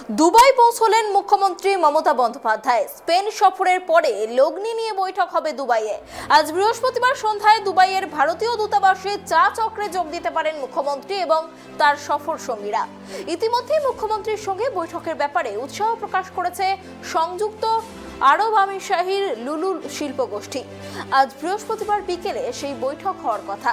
Dubai পৌঁছলেন মুখ্যমন্ত্রী Mamata Bandyopadhyay. Spain সফরের পরে লগ্নি নিয়ে বৈঠক হবে দুবাইয়ে। আজ বৃহস্পতিবার সন্ধ্যায় দুবাইয়ের ভারতীয় দূতাবাসে চা চক্রে যোগ দিতে পারেন মুখ্যমন্ত্রী এবং তার সফর সঙ্গীরা। ইতিমধ্যেই মুখ্যমন্ত্রীর সঙ্গে বৈঠকের ব্যাপারে উৎসাহ প্রকাশ করেছে সংযুক্ত আরব আমিরশাহীর লুলু শিল্প গোষ্ঠী। আজ বৃহস্পতিবার বিকেলে সেই বৈঠক হওয়ার কথা।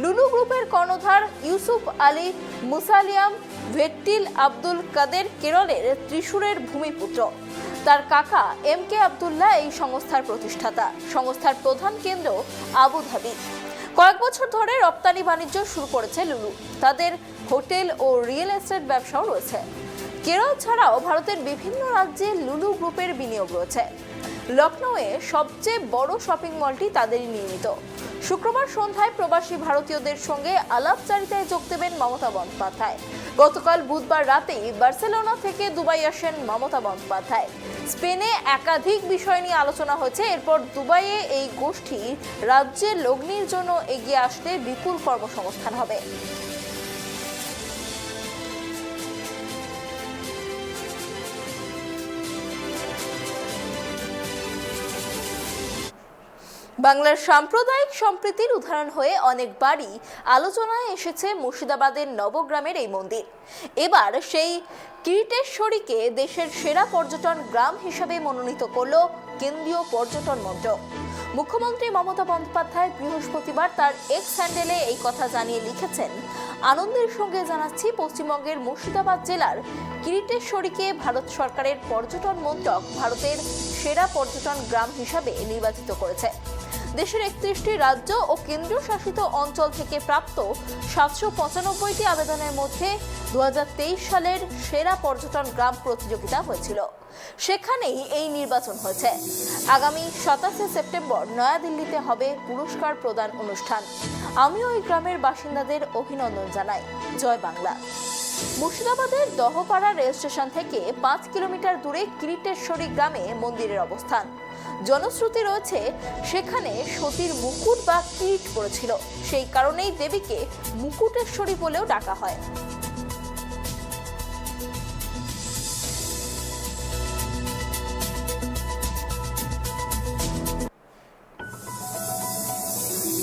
লুলু গ্রুপের কর্ণধার ইউসুফ আলী মুসালিয়াম ভেট্টিল আব্দুল কাদের কেরলের ত্রিশূরের ভূমিপুত্র। তার কাকা এম কে আব্দুল্লাহ এই সংস্থার প্রতিষ্ঠাতা। সংস্থার প্রধান কেন্দ্র আবুধাবি। কয়েক বছর ধরে রপ্তানি বাণিজ্য শুরু করেছে লুলু। তাদের হোটেল ও রিয়েল এস্টেট ব্যবসাও রয়েছে। কেরল ছাড়াও ভারতের বিভিন্ন রাজ্যে লুলু গ্রুপের বিনিয়োগ রয়েছে। লখনৌয়ে সবচেয়ে বড় শপিং মলটি তাদেরই নির্মিত। শুক্রবার সন্ধ্যায় প্রবাসী ভারতীয়দের সঙ্গে আলাপচারিতায় যোগ দেবেন মমতা বন্দ্যোপাধ্যায়। গতকাল বুধবার রাতেই বার্সেলোনা থেকে দুবাই আসেন মমতা বন্দ্যোপাধ্যায়। স্পেনে একাধিক বিষয় নিয়ে আলোচনা হয়েছে। এরপর দুবাইয়ে এই গোষ্ঠী রাজ্যের লগ্নির জন্য এগিয়ে আসতে বিপুল কর্মসংস্থান হবে। বাংলার সাম্প্রদায়িক সম্প্রীতির উদাহরণ হয়ে অনেকবারই আলোচনায় এসেছে মুর্শিদাবাদের নবগ্রামের এই মন্দির। এবার সেই কিরিটেশ্বরীকে দেশের সেরা পর্যটন গ্রাম হিসেবে মনোনীত করল কেন্দ্রীয় পর্যটন মন্ত্রক। মুখ্যমন্ত্রী মমতা বন্দ্যোপাধ্যায় বৃহস্পতিবার তার এক্স হ্যান্ডেলে এই কথা জানিয়ে লিখেছেন, আনন্দের সঙ্গে জানাচ্ছি পশ্চিমবঙ্গের মুর্শিদাবাদ জেলার কিরিটেশ্বরীকে ভারত সরকারের পর্যটন মন্ত্রক ভারতের সেরা পর্যটন গ্রাম হিসাবে নির্বাচিত করেছে। দেশের 31টি রাজ্য ও কেন্দ্রীয় শাসিত অঞ্চল থেকে প্রাপ্ত 795টি আবেদনের মধ্যে 2023 সালের সেরা পর্যটন গ্রাম প্রতিযোগিতা হয়েছিল। সেখানেই এই নির্বাচন হয়েছে। আগামী 27শে সেপ্টেম্বর নয়াদিল্লিতে হবে পুরস্কার প্রদান অনুষ্ঠান। আমি ওই গ্রামের বাসিন্দাদের অভিনন্দন জানাই। জয় বাংলা। মুর্শিদাবাদের দহপাড়া রেল স্টেশন থেকে 5 কিলোমিটার দূরে কিরিটেশ্বরী গ্রামে মন্দিরের অবস্থান। জনশ্রুতি রয়েছে সেখানে সতীর মুকুট বা কিরিট পড়েছিল। সেই কারণেই দেবীকে মুকুটেশ্বরী বলেও ডাকা হয়।